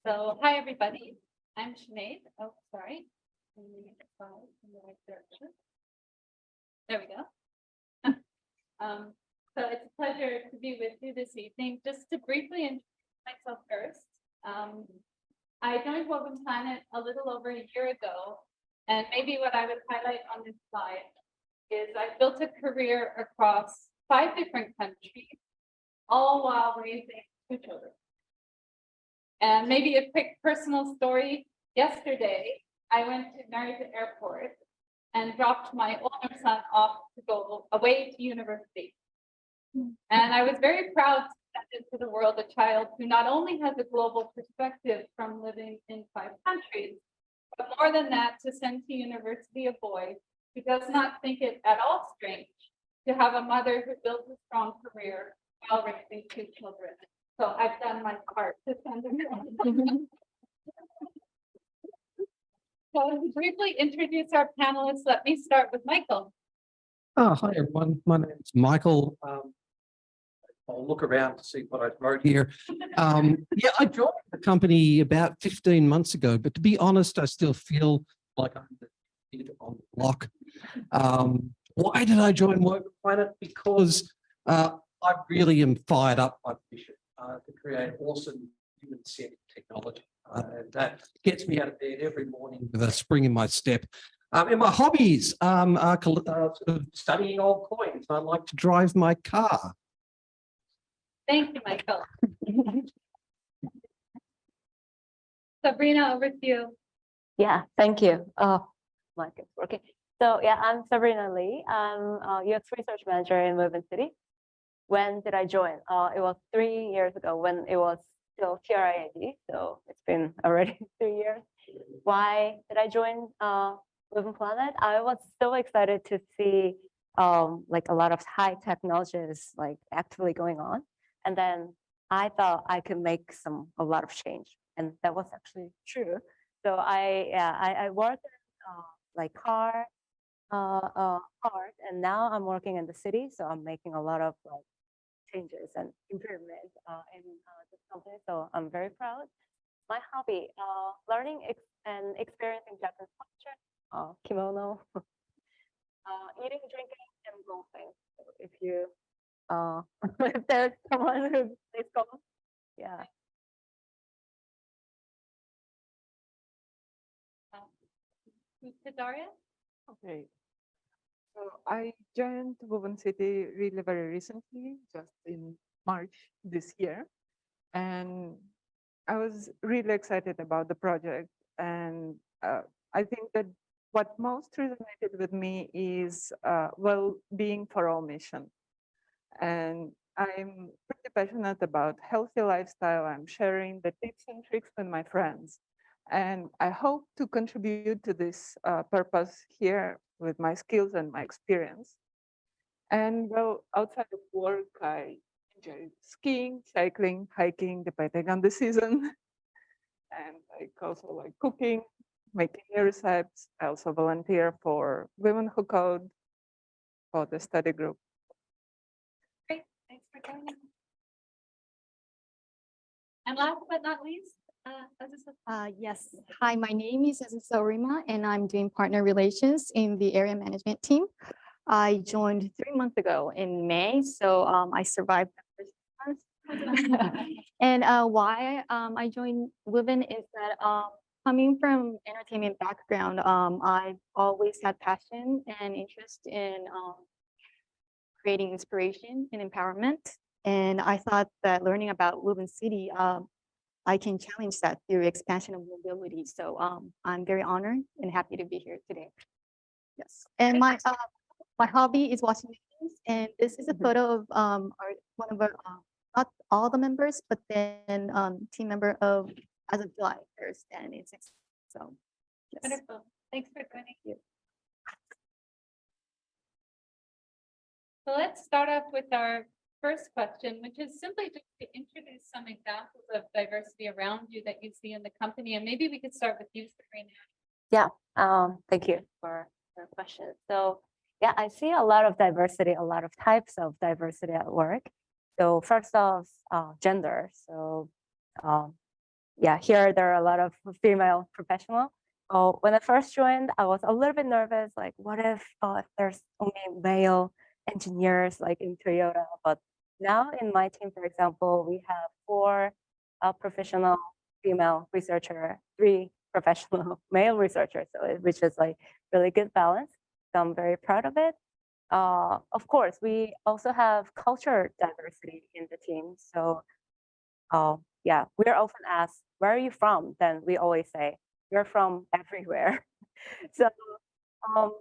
So, hi, everybody. I'm Sinead. Oh, sorry. Let me get the slides in the right direction. There we go. So it's a pleasure to be with you this evening. Just to briefly introduce myself first. I joined Woven Planet a little over a year ago, and maybe what I would highlight on this slide is I built a career across 5 different countries, all while raising 2 children. And maybe a quick personal story. Yesterday, I went to Narita Airport and dropped my older son off to go away to university. And I was very proud to send into the world a child who not only has a global perspective from living in 5 countries, but more than that, to send to university a boy who does not think it at all strange to have a mother who builds a strong career while raising 2 children. So I've done my part to send him. So to briefly introduce our panelists, let me start with Michael. Hi, everyone. My name is Michael. I'll look around to see what I wrote here. Yeah, I joined the company about 15 months ago, but to be honest, I still feel like I'm the kid on the block. Why did I join Woven Planet? Because I really am fired up by the mission to create awesome human-centered technology. And that gets me out of bed every morning with a spring in my step. And my hobbies are sort of studying old coins. I like to drive my car. Thank you, Michael. Sabrina, over to you. Yeah, thank you. Oh, mic is working. So yeah, I'm Sabrina Lee. I'm UX research manager in Woven City. When did I join? It was 3 years ago when it was still TRIAD. So it's been already 3 years. Why did I join Woven Planet? I was so excited to see like a lot of high technologies like actively going on. And then I thought I could make a lot of change. And that was actually true. So I worked in like car part, and now I'm working in the city. So I'm making a lot of like changes and improvements in this company. So I'm very proud. My hobby, learning and experiencing Japanese culture, kimono, eating, drinking, and golfing. So if you if there's someone who plays golf, yeah. Who's Daria? Okay. So I joined Woven City really very recently, just in March this year. And I was really excited about the project. And I think that what most resonated with me is well-being for all mission. And I'm pretty passionate about healthy lifestyle. I'm sharing the tips and tricks with my friends. And I hope to contribute to this purpose here with my skills and my experience. And well, outside of work, I enjoy skiing, cycling, hiking, depending on the season. And I also like cooking, making new recipes. I also volunteer for Women Who Code for the study group. Great, thanks for joining. And last but not least, Yes. Hi, my name is Azusa Orima, and I'm doing partner relations in the area management team. I joined 3 months ago in May, so I survived the first month. And why I joined Woven is that coming from entertainment background, I've always had passion and interest in creating inspiration and empowerment. And I thought that learning about Woven City, I can challenge that through expansion of mobility. So I'm very honored and happy to be here today. Yes. And my hobby is watching news, and this is a photo of one of our not all the members, but then team member of as of July 1st, and it's so yes. wonderful. Thanks for joining. You. So let's start off with our first question, which is simply just to introduce some examples of diversity around you that you see in the company. And maybe we could start with you, Sabrina. Yeah, thank you for the question. So yeah, I see a lot of diversity, a lot of types of diversity at work. So first off, gender. So yeah, here there are a lot of female professionals. When I first joined, I was a little bit nervous, like what if there's only male engineers like in Toyota? But now in my team, for example, we have 4 professional female researcher, 3 professional male researchers, so which is like really good balance. So I'm very proud of it. Of course, we also have culture diversity in the team. So yeah, we're often asked, where are you from? Then we always say, we're from everywhere. So um,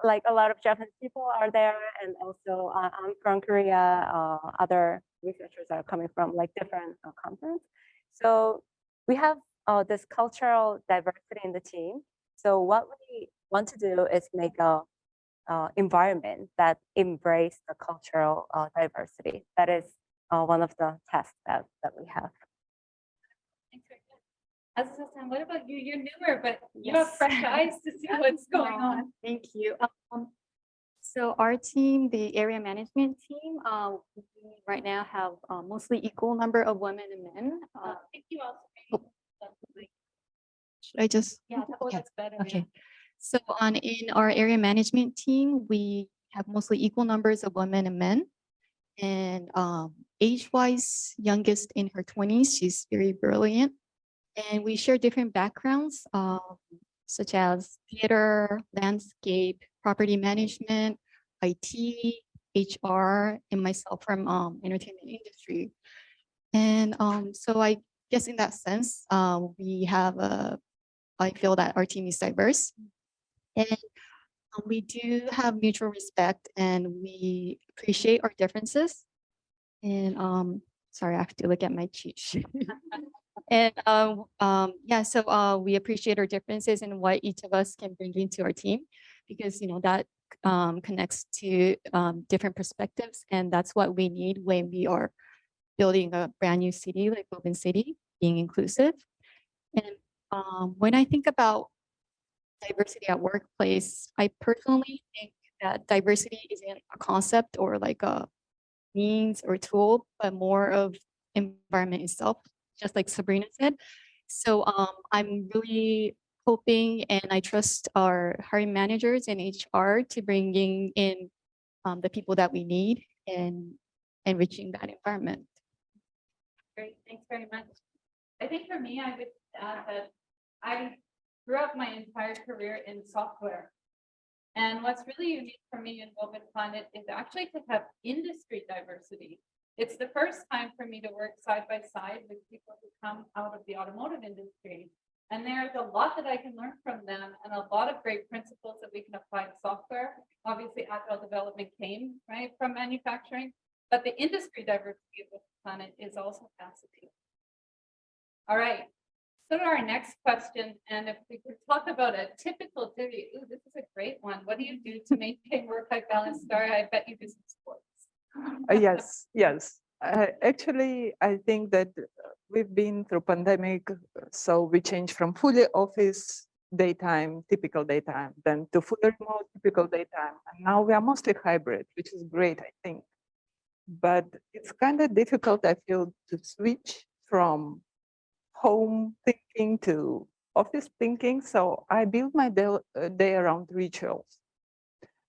like a lot of Japanese people are there, and also I'm from Korea. Other researchers are coming from like different continents. So we have this cultural diversity in the team. So what we want to do is make a environment that embrace the cultural diversity. That is one of the tasks that we have. Thanks very much. Azusa-san, what about you? You're newer, but you have Yes. fresh eyes to see what's going Aw, on. Thank you. So our team, the area management team, we right now have mostly equal number of women and men. Thank you also. Should I just? Yeah, Okay. that's better. Okay. So in our area management team, we have mostly equal numbers of women and men. And age-wise, youngest in her 20s, she's very brilliant. And we share different backgrounds, such as theater, landscape, property management, IT, HR, and myself from entertainment industry. And so I guess in that sense, we have I feel that our team is diverse. And we do have mutual respect, and we appreciate our differences. And sorry, I have to look at my cheat sheet. And yeah, so we appreciate our differences and what each of us can bring into our team, because that connects to different perspectives, and that's what we need when we are building a brand new city like Woven City, being inclusive. And when I think about diversity at workplace, I personally think that diversity isn't a concept or like a means or tool, but more of environment itself, just like Sabrina said. So I'm really hoping, and I trust our hiring managers and HR to bringing in the people that we need and enriching that environment. Great, thanks very much. I think for me, I would add that I grew up my entire career in software. And what's really unique for me in Woven Planet is actually to have industry diversity. It's the first time for me to work side by side with people who come out of the automotive industry. And there's a lot that I can learn from them, and a lot of great principles that we can apply to software. Obviously, agile development came right from manufacturing, but the industry diversity of Woven Planet is also fascinating. All right. So to our next question, and if we could talk about a typical day, ooh, this is a great one. What do you do to maintain work-life balance? Sorry, I bet you do some sports. Yes. Actually, I think that we've been through pandemic, so we changed from fully office daytime, typical daytime, then to fully remote, typical daytime. And now we are mostly hybrid, which is great, I think. But it's kind of difficult, I feel, to switch from home thinking to office thinking. So I build my day around rituals.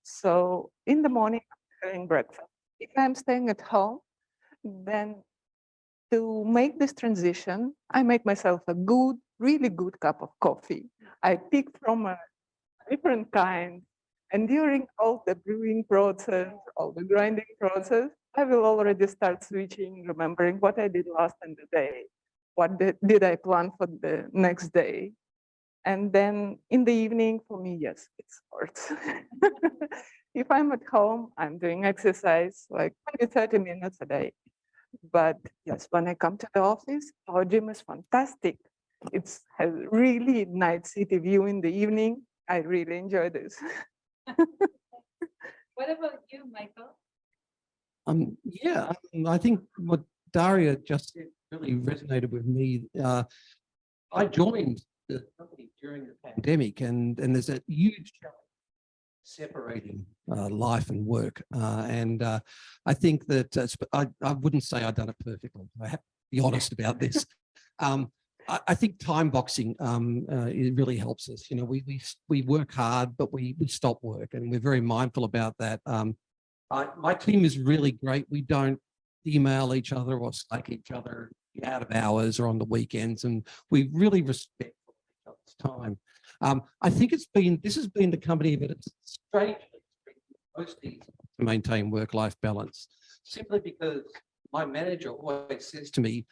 So in the morning, I'm having breakfast. If I'm staying at home, then to make this transition, I make myself a good, really good cup of coffee. I pick from a different kind. And during all the brewing process, all the grinding process, I will already start switching, remembering what I did last in the day. What did I plan for the next day? And then in the evening, for me, yes, it's sports. If I'm at home, I'm doing exercise like 20, 30 minutes a day. But yes, when I come to the office, our gym is fantastic. It has really nice city view in the evening. I really enjoy this. What about you, Michael? Yeah, I think what Daria just said really resonated with me. I joined the company during the pandemic, and there's a huge challenge separating life and work. And I think that I wouldn't say I've done it perfectly. I have to be honest about this. I think time boxing it really helps us. You know, we work hard, but we stop work, and we're very mindful about that. My team is really great. We don't email each other or Slack each other out of hours or on the weekends, and we really respect each other's time. I think this has been the company that it's strangely most easy to maintain work-life balance, simply because my manager always says to me,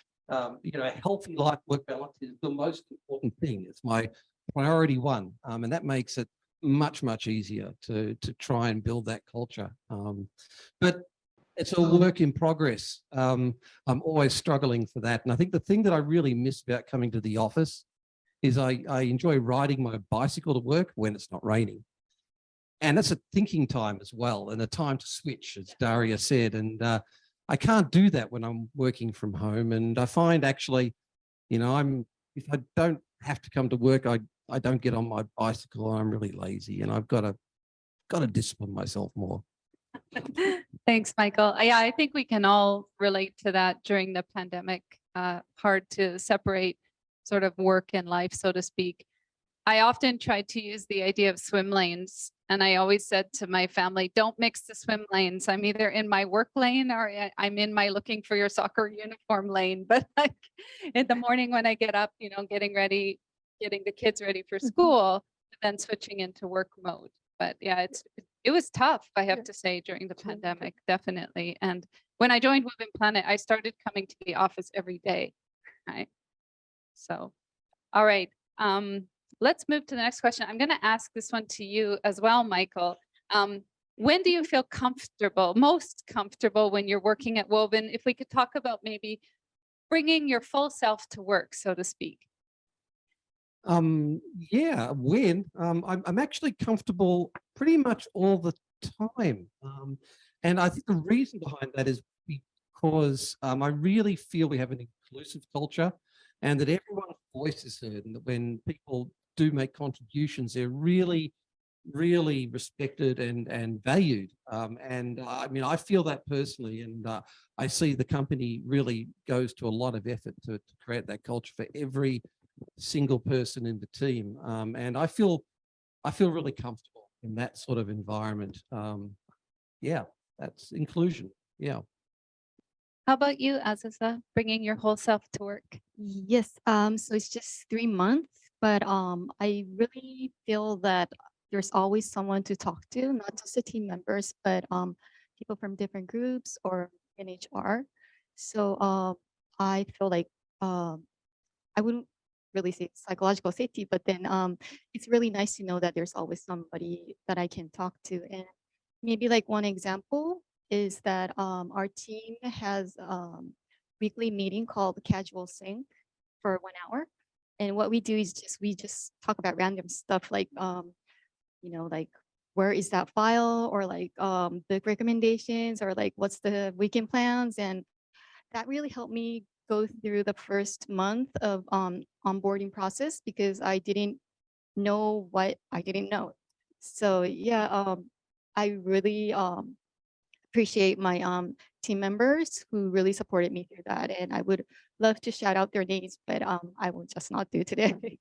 you know, a healthy life-work balance is the most important thing. It's my priority one, and that makes it much easier to try and build that culture. But it's a work in progress. I'm always struggling for that, and I think the thing that I really miss about coming to the office is I enjoy riding my bicycle to work when it's not raining. And that's a thinking time as well, and a time to switch, as Daria said. And I can't do that when I'm working from home. And I find actually, you know, if I don't have to come to work, I don't get on my bicycle, and I'm really lazy, and I've got to discipline myself more. Thanks, Michael. Yeah, I think we can all relate to that during the pandemic. Hard to separate sort of work and life, so to speak. I often tried to use the idea of swim lanes, and I always said to my family, don't mix the swim lanes. I'm either in my work lane or I'm in my looking for your soccer uniform lane. But like in the morning when I get up, you know, getting ready, getting the kids ready for school, then switching into work mode. But yeah, it was tough, I have to say, during the pandemic, definitely. And when I joined Woven Planet, I started coming to the office every day, right? So, all right. Let's move to the next question. I'm going to ask this one to you as well, Michael. When do you feel comfortable, most comfortable when you're working at Woven? If we could talk about maybe bringing your full self to work, so to speak. Yeah, when I'm actually comfortable pretty much all the time. And I think the reason behind that is because I really feel we have an inclusive culture, and that everyone's voice is heard, and that when people do make contributions, they're really respected and valued. And I mean, I feel that personally, and I see the company really goes to a lot of effort to create that culture for every single person in the team. And I feel really comfortable in that sort of environment. Yeah, that's inclusion. Yeah. How about you, Aziza, bringing your whole self to work? Yes, so it's just 3 months, but I really feel that there's always someone to talk to, not just the team members, but people from different groups or in HR. So I feel like I wouldn't really say psychological safety, but then it's really nice to know that there's always somebody that I can talk to. And maybe like one example is that our team has weekly meeting called Casual Sync for 1 hour. And what we do is we just talk about random stuff like, you know, like where is that file, or like book recommendations, or like what's the weekend plans. And that really helped me go through the first month of onboarding process, because I didn't know what I didn't know. So yeah, I really appreciate my team members who really supported me through that. And I would love to shout out their names, but I will just not do today.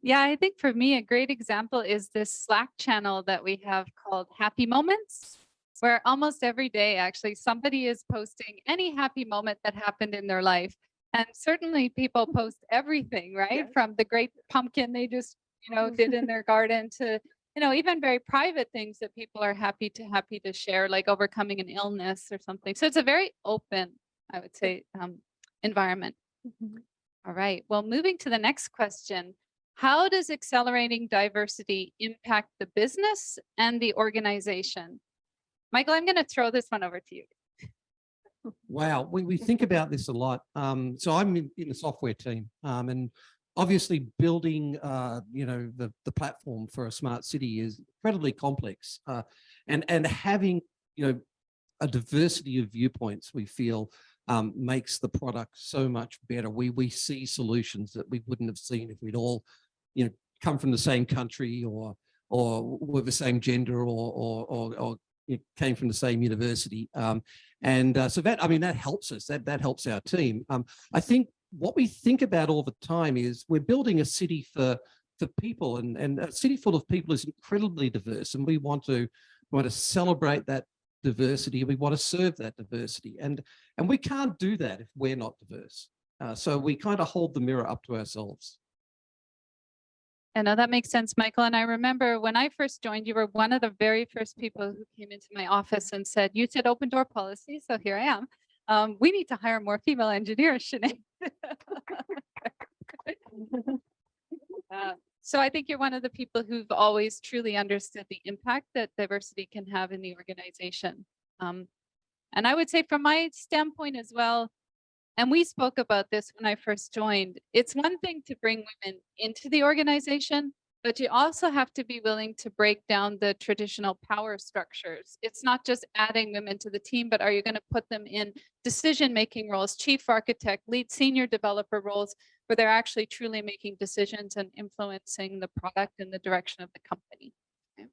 Yeah, I think for me, a great example is this Slack channel that we have called Happy Moments, where almost every day, actually, somebody is posting any happy moment that happened in their life. And certainly people post everything, right? Yeah. From the great pumpkin they just, you know, did in their garden to, you know, even very private things that people are happy to share, like overcoming an illness or something. So it's a very open, I would say, environment. All right. Well, moving to the next question. How does accelerating diversity impact the business and the organization? Michael, I'm going to throw this one over to you. Wow, we think about this a lot. So I'm in the software team, and obviously building, you know, the platform for a smart city is incredibly complex, and having, you know, a diversity of viewpoints, we feel makes the product so much better. We see solutions that we wouldn't have seen if we'd all, you know, come from the same country or were the same gender or it came from the same university. So that, I mean, that helps us, that helps our team. I think what we think about all the time is we're building a city for people, and a city full of people is incredibly diverse, and we want to celebrate that diversity. We want to serve that diversity, and we can't do that if we're not diverse. So we kind of hold the mirror up to ourselves. I know that makes sense, Michael. And I remember when I first joined, you were one of the very first people who came into my office and said, you said open door policy. So here I am. We need to hire more female engineers, Sinead. So I think you're one of the people who've always truly understood the impact that diversity can have in the organization. And I would say from my standpoint as well, and we spoke about this when I first joined, it's one thing to bring women into the organization, but you also have to be willing to break down the traditional power structures. It's not just adding women to the team, but are you going to put them in decision-making roles, chief architect, lead senior developer roles, where they're actually truly making decisions and influencing the product and the direction of the company. Okay.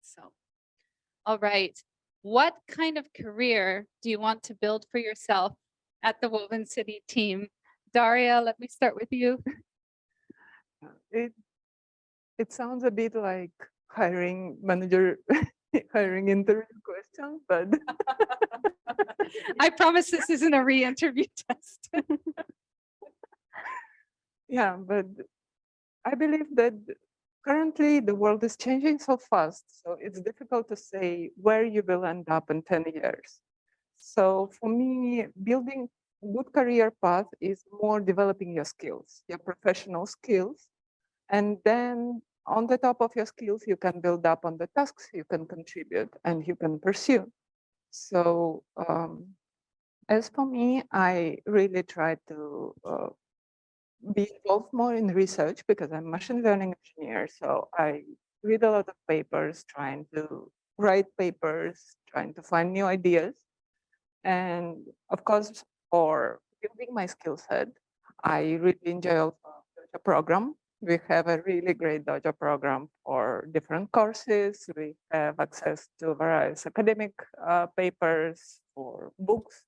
So, all right. What kind of career do you want to build for yourself at the Woven City team? Daria, let me start with you. It sounds a bit like hiring manager, hiring interview question, but I promise this isn't a re-interview test. yeah, but I believe that currently the world is changing so fast, so it's difficult to say where you will end up in 10 years. So for me, building a good career path is more developing your skills, your professional skills. And then on the top of your skills, you can build up on the tasks you can contribute and you can pursue. So as for me, I really try to be involved more in research because I'm a machine learning engineer. So I read a lot of papers, trying to write papers, trying to find new ideas. And of course, for building my skill set, I really enjoy also the program. We have a really great Dojo program for different courses. We have access to various academic papers or books.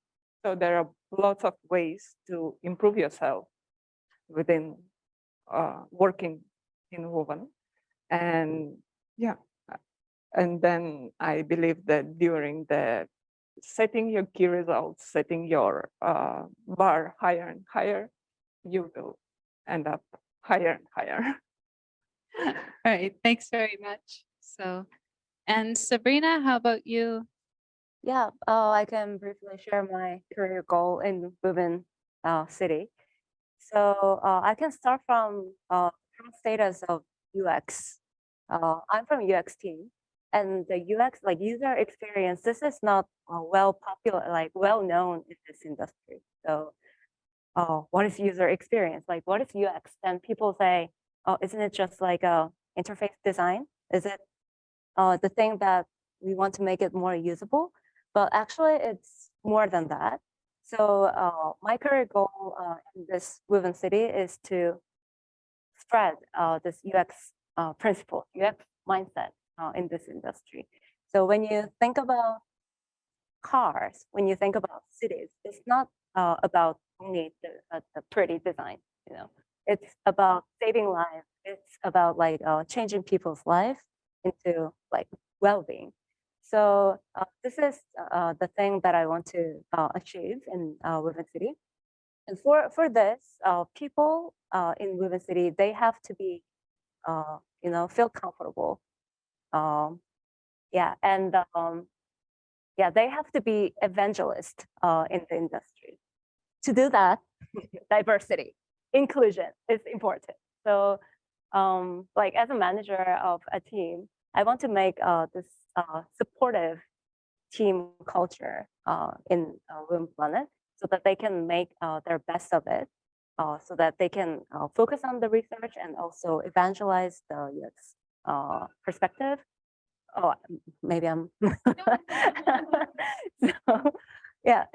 So there are lots of ways to improve yourself within working in Woven. And yeah, and then I believe that during the setting your key results, setting your bar higher and higher, you will end up higher and higher. All right, thanks very much. So, and Sabrina, how about you? Yeah, I can briefly share my career goal in Woven City. So I can start from status of UX. I'm from UX team, and the UX, like user experience, this is not well known in this industry. So what is user experience? Like what is UX? Then people say, oh, isn't it just like a interface design? Is it the thing that we want to make it more usable? But actually it's more than that. So my career goal in this Woven City is to spread this UX principle, UX mindset in this industry. So when you think about cars, when you think about cities, it's not about only the pretty design, you know. It's about saving lives. It's about like changing people's life into like well-being. So this is the thing that I want to achieve in Woven City. And for this, people in Woven City, they have to be, you know, feel comfortable. Yeah, and yeah, they have to be evangelists in the industry. To do that, diversity, inclusion is important. So like as a manager of a team, I want to make this supportive team culture in Woven Planet so that they can make their best of it, so that they can focus on the research and also evangelize the UX perspective. Oh, maybe I'm.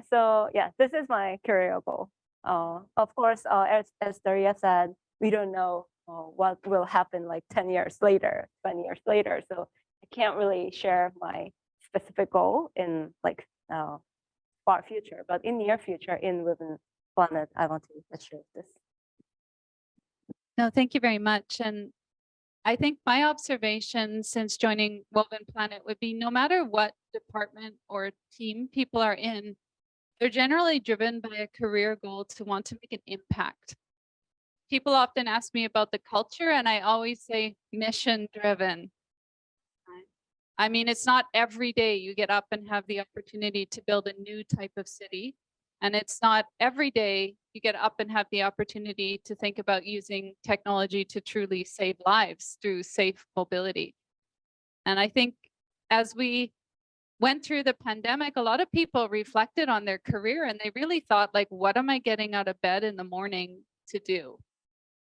So yeah, this is my career goal. Of course, as Daria said, we don't know what will happen like 10 years later, 20 years later. So I can't really share my specific goal in like far future, but in near future in Woven fun that I want to share this. No, thank you very much. And I think my observation since joining Woven Planet would be no matter what department or team people are in, they're generally driven by a career goal to want to make an impact. People often ask me about the culture, and I always say mission driven. I mean, it's not every day you get up and have the opportunity to build a new type of city. And it's not every day you get up and have the opportunity to think about using technology to truly save lives through safe mobility. And I think as we went through the pandemic, a lot of people reflected on their career and they really thought, like, what am I getting out of bed in the morning to do?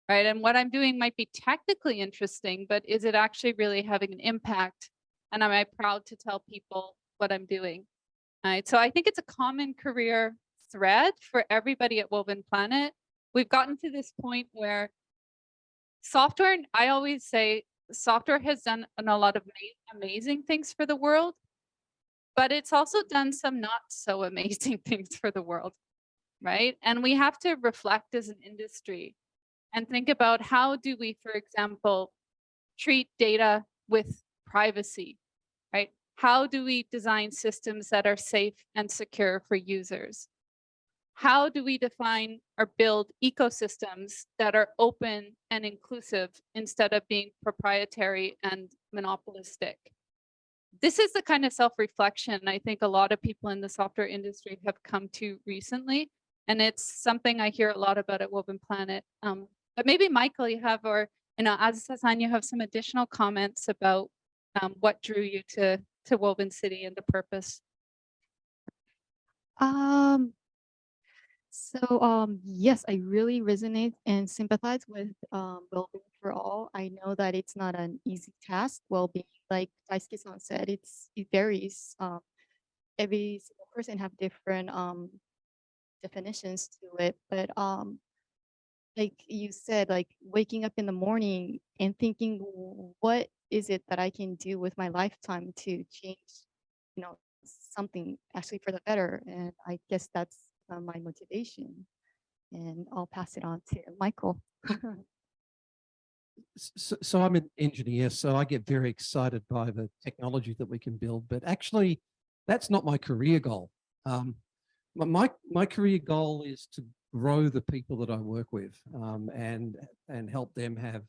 Right. And what I'm doing might be technically interesting, but is it actually really having an impact? And am I proud to tell people what I'm doing? Right. So I think it's a common career thread for everybody at Woven Planet. We've gotten to this point where software, I always say software has done a lot of amazing things for the world, but it's also done some not so amazing things for the world, right? And we have to reflect as an industry and think about how do we, for example, treat data with privacy, right? How do we design systems that are safe and secure for users? How do we define or build ecosystems that are open and inclusive instead of being proprietary and monopolistic? This is the kind of self-reflection I think a lot of people in the software industry have come to recently. And it's something I hear a lot about at Woven Planet. But maybe Michael, you have, or Aziz-Hassan, you have some additional comments about what drew you to Woven City and the purpose. Yes, I really resonate and sympathize with well-being for all. I know that it's not an easy task. Well-being, like Daisuke-san said, it varies. Every single person have different definitions to it, but like you said, like waking up in the morning and thinking, what is it that I can do with my lifetime to change, something actually for the better? And I guess that's my motivation. And I'll pass it on to Michael. So I'm an engineer, so I get very excited by the technology that we can build, but actually that's not my career goal. My career goal is to grow the people that I work with and help them have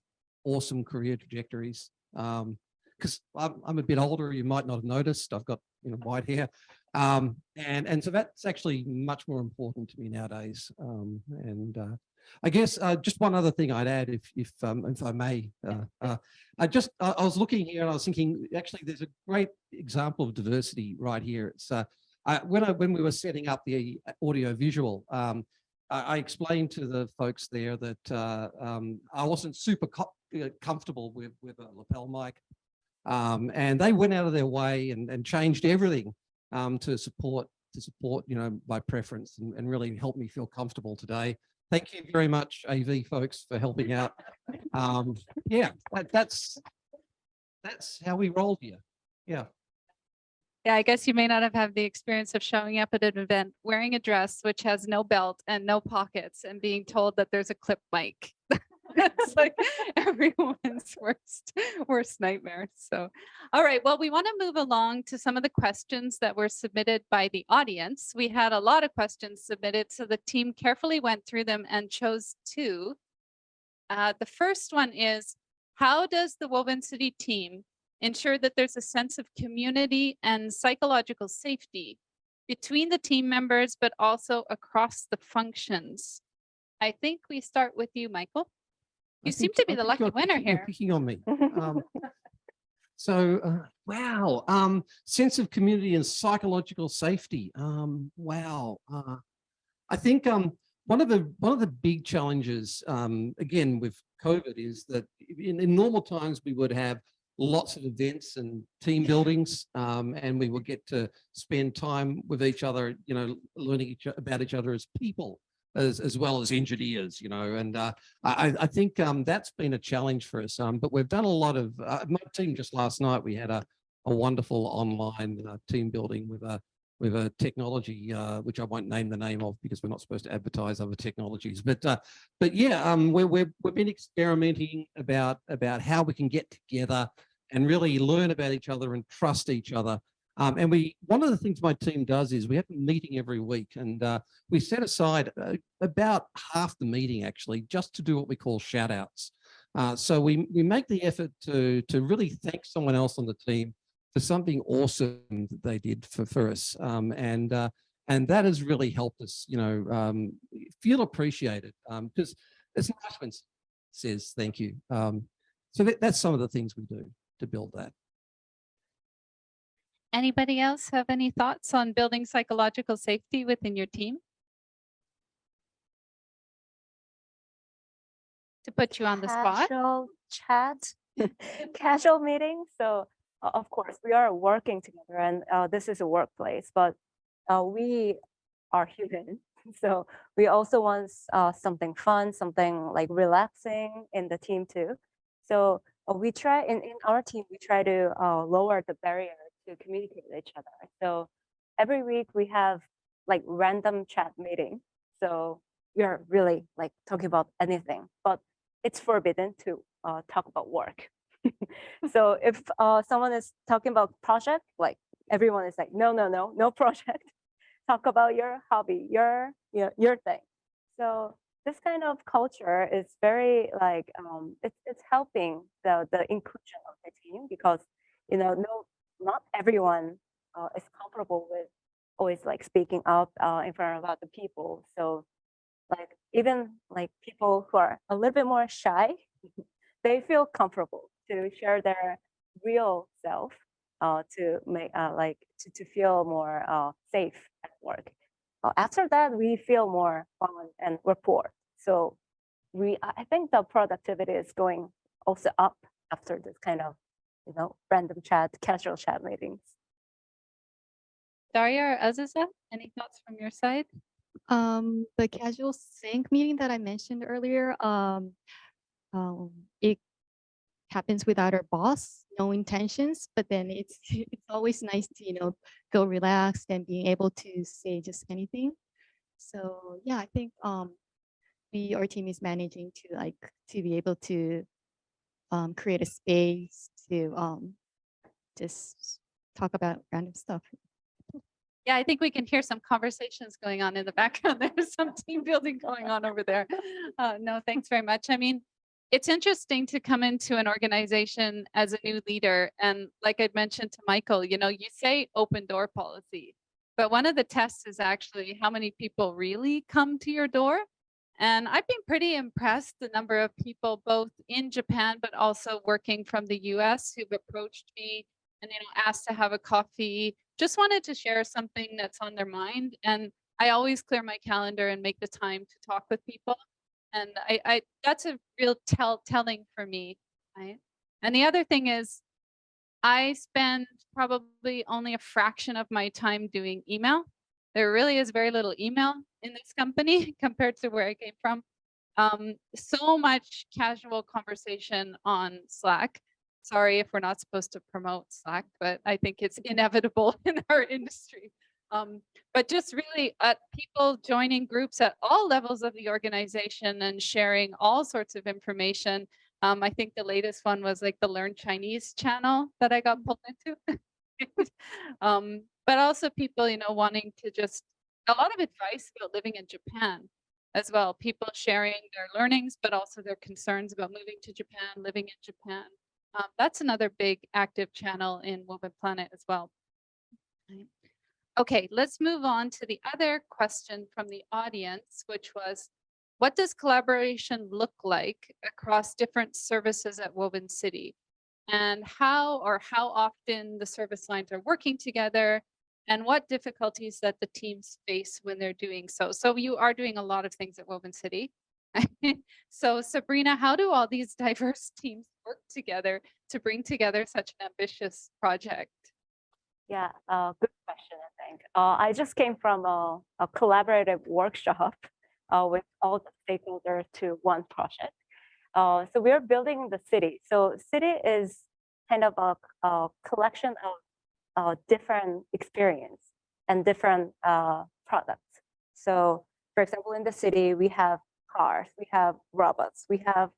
awesome career trajectories. Because I'm a bit older, you might not have noticed, I've got white hair. And so that's actually much more important to me nowadays. I guess just one other thing I'd add, if I may, I was looking here and I was thinking, actually, there's a great example of diversity right here. It's when we were setting up the audio visual, I explained to the folks there that I wasn't super comfortable with a lapel mic, and they went out of their way and changed everything to support my preference and really help me feel comfortable today. Thank you very much, AV folks, for helping out. Yeah, that's how we roll here. Yeah. Yeah, I guess you may not have had the experience of showing up at an event wearing a dress which has no belt and no pockets and being told that there's a clip mic. It's like everyone's worst nightmare. So, all right, well, we want to move along to some of the questions that were submitted by the audience. We had a lot of questions submitted, so the team carefully went through them and chose two. The first one is, how does the Woven City team ensure that there's a sense of community and psychological safety between the team members, but also across the functions? I think we start with you, Michael. You seem to be the lucky winner here. You're picking on me. Wow. Sense of community and psychological safety. Wow. I think one of the big challenges, again, with COVID is that in normal times we would have lots of events and team buildings, and we would get to spend time with each other, learning about each other as people, as well as engineers, and I think that's been a challenge for us. But we've done a lot of, my team just last night, we had a wonderful online team building with with a technology, which I won't name the name of because we're not supposed to advertise other technologies. But yeah, we've been experimenting about how we can get together and really learn about each other and trust each other. And one of the things my team does is we have a meeting every week, and we set aside about half the meeting actually just to do what we call shout outs. So we make the effort to really thank someone else on the team for something awesome that they did for us. And that has really helped us, feel appreciated, because it's nice when someone says thank you. So that's some of the things we do to build that. Anybody else have any thoughts on building psychological safety within your team? To put you on the spot. Casual chat, casual meeting. So of course we are working together, and this is a workplace, but we are human. So we also want something fun, something like relaxing in the team too. So we try in our team, we try to lower the barrier to communicate with each other. So every week we have like random chat meeting. So we are really like talking about anything, but it's forbidden to talk about work. So if someone is talking about project, like everyone is like, no project. Talk about your hobby, your thing. So this kind of culture is very like it's helping the inclusion of the team, because not everyone is comfortable with always like speaking up in front of other people. So like even like people who are a little bit more shy, they feel comfortable to share their real self to make to feel more safe at work. After that, we feel more fun and rapport. So I think the productivity is going also up after this kind of random chat, casual chat meetings. Daria or Aziza, any thoughts from your side? The casual sync meeting that I mentioned earlier, it happens without our boss, no intentions, but then it's always nice to go relaxed and being able to say just anything. So yeah, I think our team is managing to be able to create a space to just talk about random stuff. Yeah, I think we can hear some conversations going on in the background. There's some team building going on over there. No, thanks very much. I mean, it's interesting to come into an organization as a new leader. And like I mentioned to Michael, you say open door policy, but one of the tests is actually how many people really come to your door. And I've been pretty impressed the number of people both in Japan, but also working from the US who've approached me and asked to have a coffee, just wanted to share something that's on their mind. And I always clear my calendar and make the time to talk with people. And I that's a real telling for me, right? And the other thing is I spend probably only a fraction of my time doing email. There really is very little email in this company compared to where I came from. So much casual conversation on Slack. Sorry if we're not supposed to promote Slack, but I think it's inevitable in our industry. But just really people joining groups at all levels of the organization and sharing all sorts of information. I think the latest one was like the Learn Chinese channel that I got pulled into. But also people, wanting to just a lot of advice about living in Japan as well. People sharing their learnings, but also their concerns about moving to Japan, living in Japan. That's another big active channel in Woven Planet as well. Right. Okay, let's move on to the other question from the audience, which was, what does collaboration look like across different services at Woven City? And how often the service lines are working together, and what difficulties that the teams face when they're doing so. So you are doing a lot of things at Woven City. So Sabrina, how do all these diverse teams work together to bring together such an ambitious project? Yeah, good question, I think. I just came from a collaborative workshop with all the stakeholders to one project. So we're building the city. So city is kind of a collection of different experience. and different products. So for example, in the city, we have cars, we have robots, we have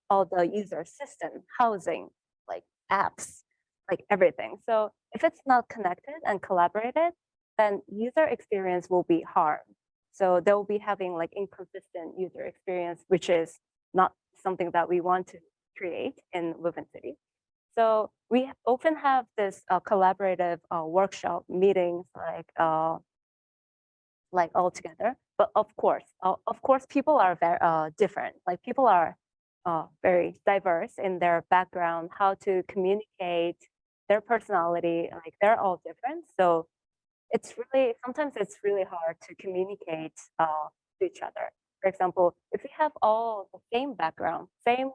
all the user system, housing, like apps, like everything. So if it's not connected and collaborated, then user experience will be harmed. So they'll be having like inconsistent user experience, which is not something that we want to create in Woven City. So we often have this collaborative workshop meetings like all together. But of course, people are very different. Like people are very diverse in their background, how to communicate, their personality, like they're all different. So it's really, sometimes it's really hard to communicate to each other. For example, if we have all the same background, same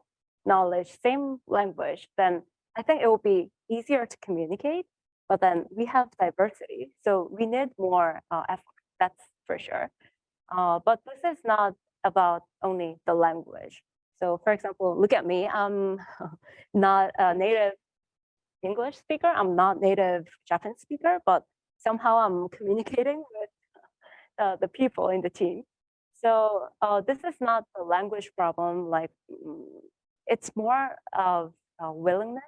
knowledge, same language, then I think it will be easier to communicate. But then we have diversity, so we need more effort, that's for sure. But this is not about only the language. So for example, look at me, I'm not a native English speaker, I'm not native Japanese speaker, but somehow I'm communicating with the people in the team. So this is not a language problem, like it's more of a willingness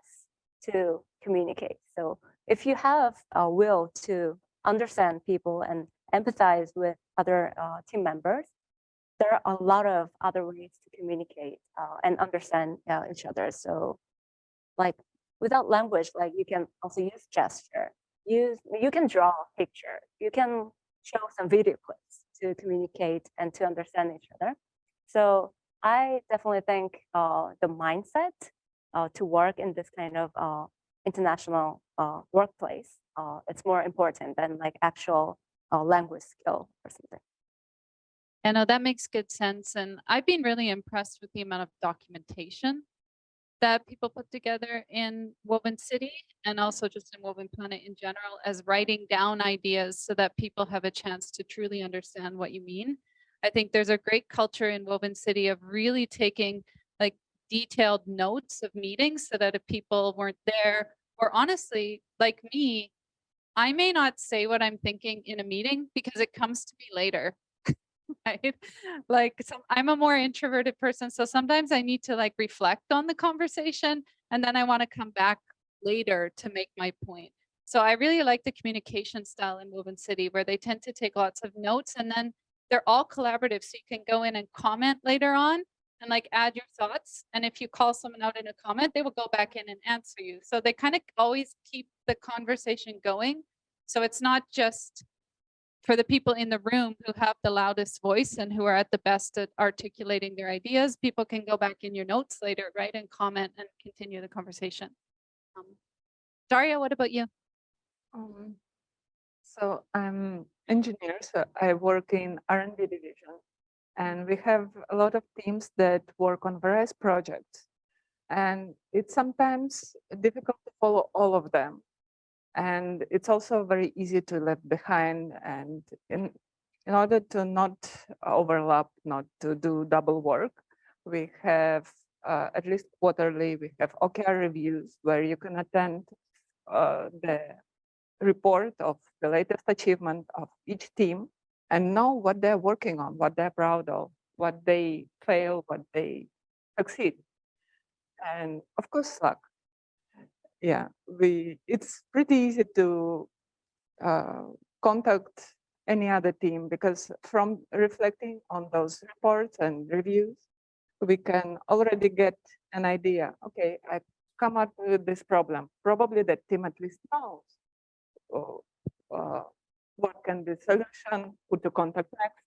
to communicate. So if you have a will to understand people and empathize with other team members, there are a lot of other ways to communicate and understand each other. So like without language, like you can also use gesture, you can draw a picture, you can show some video clips to communicate and to understand each other. So I definitely think the mindset to work in this kind of international workplace, it's more important than like actual language skill or something. I know that makes good sense. And I've been really impressed with the amount of documentation that people put together in Woven City and also just in Woven Planet in general as writing down ideas so that people have a chance to truly understand what you mean. I think there's a great culture in Woven City of really taking like detailed notes of meetings so that if people weren't there, or honestly, like me, I may not say what I'm thinking in a meeting because it comes to me later. Right? Like I'm a more introverted person. So sometimes I need to like reflect on the conversation and then I want to come back later to make my point. So I really like the communication style in Woven City where they tend to take lots of notes and then they're all collaborative. So you can go in and comment later on and like add your thoughts. And if you call someone out in a comment, they will go back in and answer you. So they kind of always keep the conversation going. So it's not just for the people in the room who have the loudest voice and who are at the best at articulating their ideas, people can go back in your notes later, right, and comment and continue the conversation. Daria, what about you? So I'm engineer, so I work in R&D division, and we have a lot of teams that work on various projects, and it's sometimes difficult to follow all of them. And it's also very easy to leave behind, and in order to not overlap, not to do double work, we have at least quarterly, we have OKR reviews where you can attend the report of the latest achievement of each team and know what they're working on, what they're proud of, what they fail, what they succeed. And of course, Slack. Yeah, it's pretty easy to contact any other team because from reflecting on those reports and reviews, we can already get an idea. Okay, I've come up with this problem. Probably the team at least knows what can be the solution, who to contact next.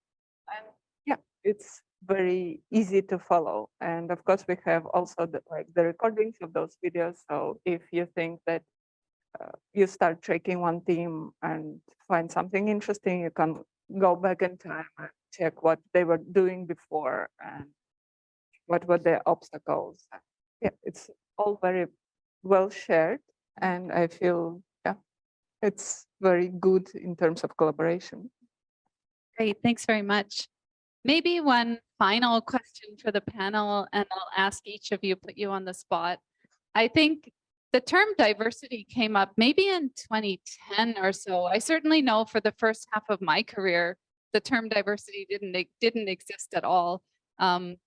And yeah, it's very easy to follow. And of course, we have also the recordings of those videos. So if you think that you start tracking one team and find something interesting, you can go back in time and check what they were doing before and what were their obstacles. Yeah, it's all very well shared. And I feel, yeah, it's very good in terms of collaboration. Great, thanks very much. Maybe one final question for the panel, and I'll ask each of you, put you on the spot. I think the term diversity came up maybe in 2010 or so. I certainly know for the first half of my career, the term diversity didn't exist at all. And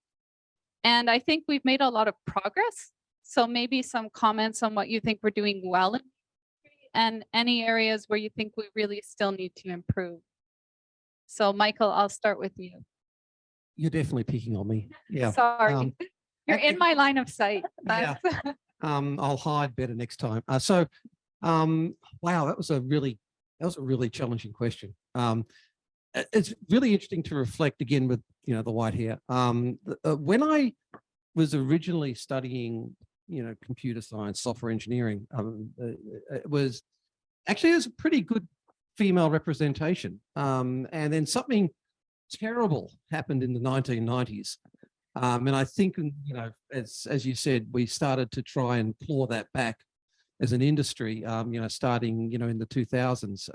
I think we've made a lot of progress. So maybe some comments on what you think we're doing well in, and any areas where you think we really still need to improve. So Michael, I'll start with you. You're definitely picking on me. Yeah. Sorry, you're and- in my line of sight. Yeah. That's- I'll hide better next time. Wow, that was a really challenging question. It's really interesting to reflect again with, the white hair. When I was originally studying, computer science, software engineering, it was a pretty good female representation. And then something terrible happened in the 1990s. And I think, as you said, we started to try and claw that back as an industry, starting, in the 2000s.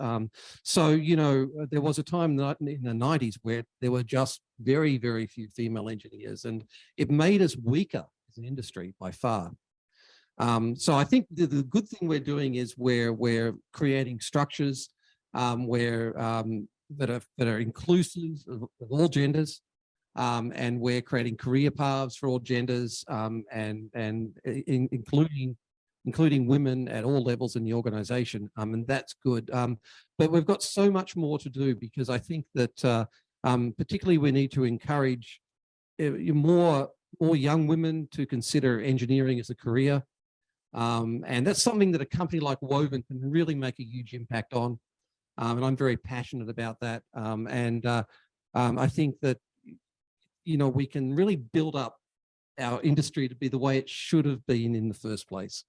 There was a time in the 90s where there were just very, very few female engineers, and it made us weaker as an industry by far. So I think the good thing we're doing is we're creating structures that are inclusive of all genders. And we're creating career paths for all genders, including women at all levels in the organization, and that's good. But we've got so much more to do, because I think that particularly we need to encourage more young women to consider engineering as a career, and that's something that a company like Woven can really make a huge impact on, and I'm very passionate about that. I think that we can really build up our industry to be the way it should have been in the first place.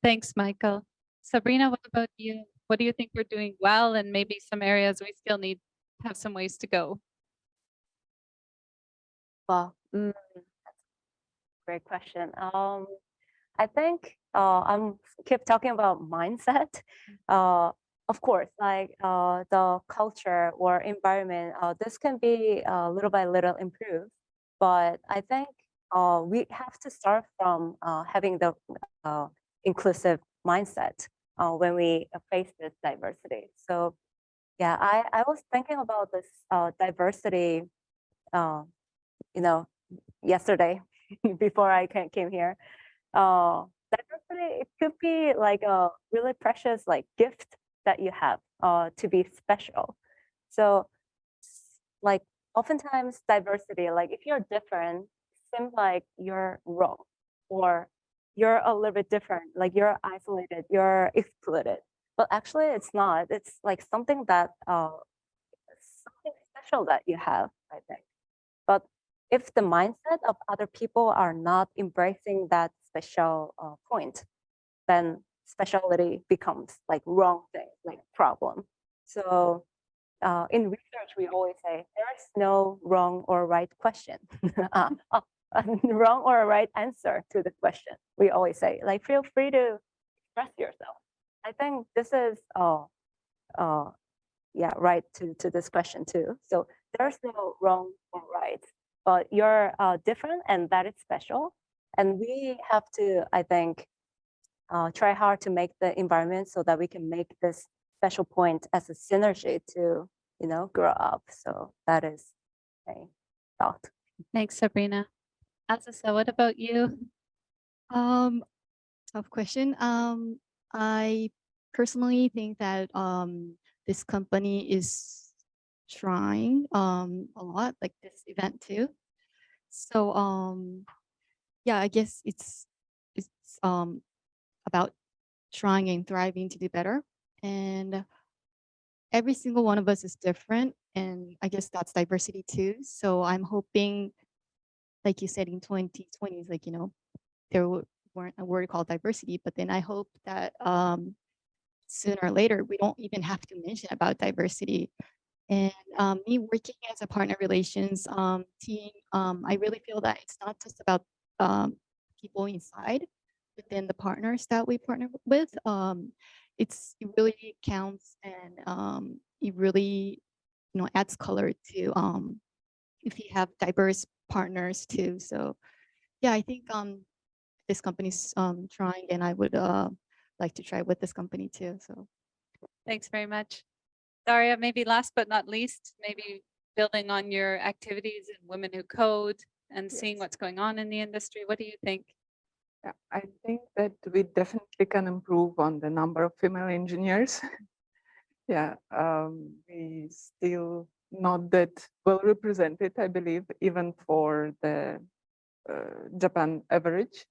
Thanks, Michael. Sabrina, what about you? What do you think we're doing well, and maybe some areas we still have some ways to go? Well, great question. I think I'm keep talking about mindset. Of course, like the culture or environment, this can be little by little improved. But I think we have to start from having the inclusive mindset when we face this diversity. So yeah, I was thinking about this diversity, yesterday before I came here. Diversity, it could be like a really precious gift that you have to be special. So like oftentimes diversity, like if you're different, seems like you're wrong, or you're a little bit different, like you're isolated, you're excluded. But actually it's not. It's like something special that you have, I think. But if the mindset of other people are not embracing that special point, then specialty becomes like wrong thing, like problem. So in research, we always say there is no wrong or right question, wrong or right answer to the question. We always say, like, feel free to express yourself. I think this is right to this question too. So there's no wrong or right, but you're different, and that is special. And we have to, I think, try hard to make the environment so that we can make this special point as a synergy to, grow up. So that is my thought. Thanks, Sabrina. Aziza, what about you? Tough question. I personally think that this company is trying a lot, like this event too. So yeah, I guess it's about trying and thriving to do better. And every single one of us is different, and I guess that's diversity too. So I'm hoping, like you said, in 2020s, like there weren't a word called diversity, but then I hope that sooner or later we don't even have to mention about diversity. And me working as a partner relations team, I really feel that it's not just about people inside, but then the partners that we partner with. It really counts, and it really adds color to if you have diverse partners too. So yeah, I think this company's trying, and I would like to try with this company too. So Thanks very much. Daria, maybe last but not least, maybe building on your activities in Women Who Code and seeing Yes. what's going on in the industry. What do you think? Yeah, I think that we definitely can improve on the number of female engineers. Yeah, we still not that well represented, I believe, even for the Japan average.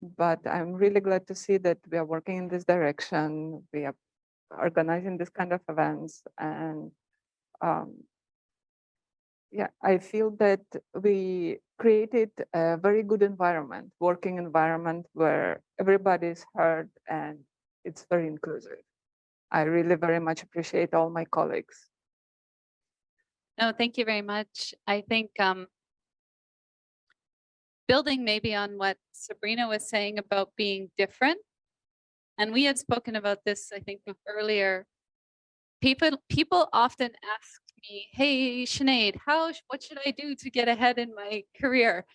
But I'm really glad to see that we are working in this direction. We are organizing this kind of events, and yeah, I feel that we created a very good environment, working environment where everybody is heard and it's very inclusive. I really very much appreciate all my colleagues. No, thank you very much. I think building maybe on what Sabrina was saying about being different, and we had spoken about this, I think, earlier. People often ask me, "Hey, Sinead, what should I do to get ahead in my career?"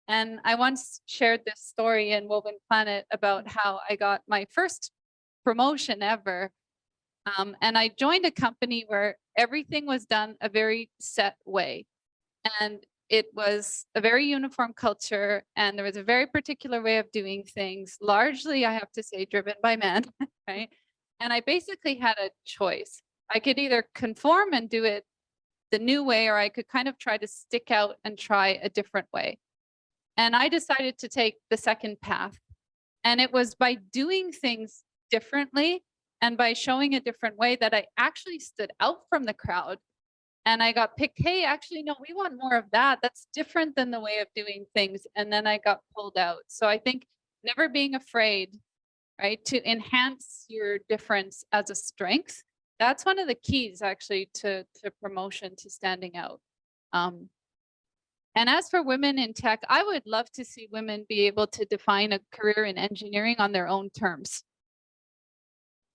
And I once shared this story in Woven Planet about how I got my first promotion ever. And I joined a company where everything was done a very set way. And it was a very uniform culture, and there was a very particular way of doing things, largely, I have to say, driven by men, right? And I basically had a choice. I could either conform and do it the new way, or I could kind of try to stick out and try a different way. And I decided to take the second path. And it was by doing things differently and by showing a different way that I actually stood out from the crowd. And I got picked, hey, actually, no, we want more of that. That's different than the way of doing things. And then I got pulled out. So I think never being afraid, right, to enhance your difference as a strength. That's one of the keys actually to promotion, to standing out. And as for women in tech, I would love to see women be able to define a career in engineering on their own terms.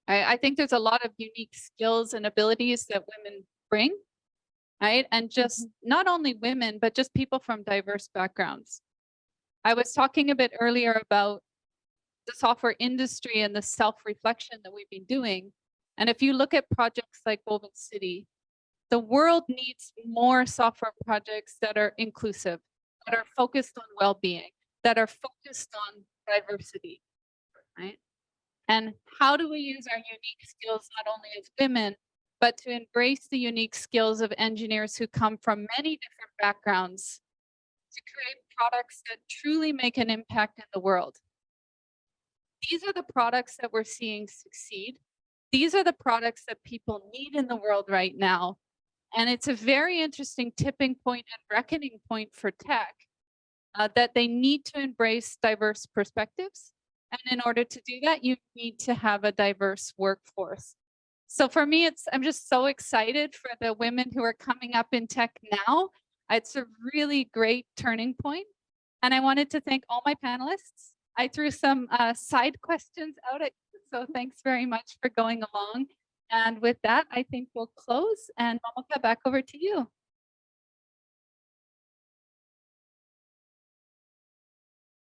I think there's a lot of unique skills and abilities that women bring, right? And just not only women, but just people from diverse backgrounds. I was talking a bit earlier about the software industry and the self-reflection that we've been doing. And if you look at projects like Woven City, the world needs more software projects that are inclusive, that are focused on well-being, that are focused on diversity, right? And how do we use our unique skills, not only as women, but to embrace the unique skills of engineers who come from many different backgrounds to create products that truly make an impact in the world? These are the products that we're seeing succeed. These are the products that people need in the world right now. And it's a very interesting tipping point and reckoning point for tech, that they need to embrace diverse perspectives. And in order to do that, you need to have a diverse workforce. So for me, I'm just so excited for the women who are coming up in tech now. It's a really great turning point. And I wanted to thank all my panelists. I threw some side questions out at you, so thanks very much for going along. And with that, I think we'll close, and Momaka, back over to you.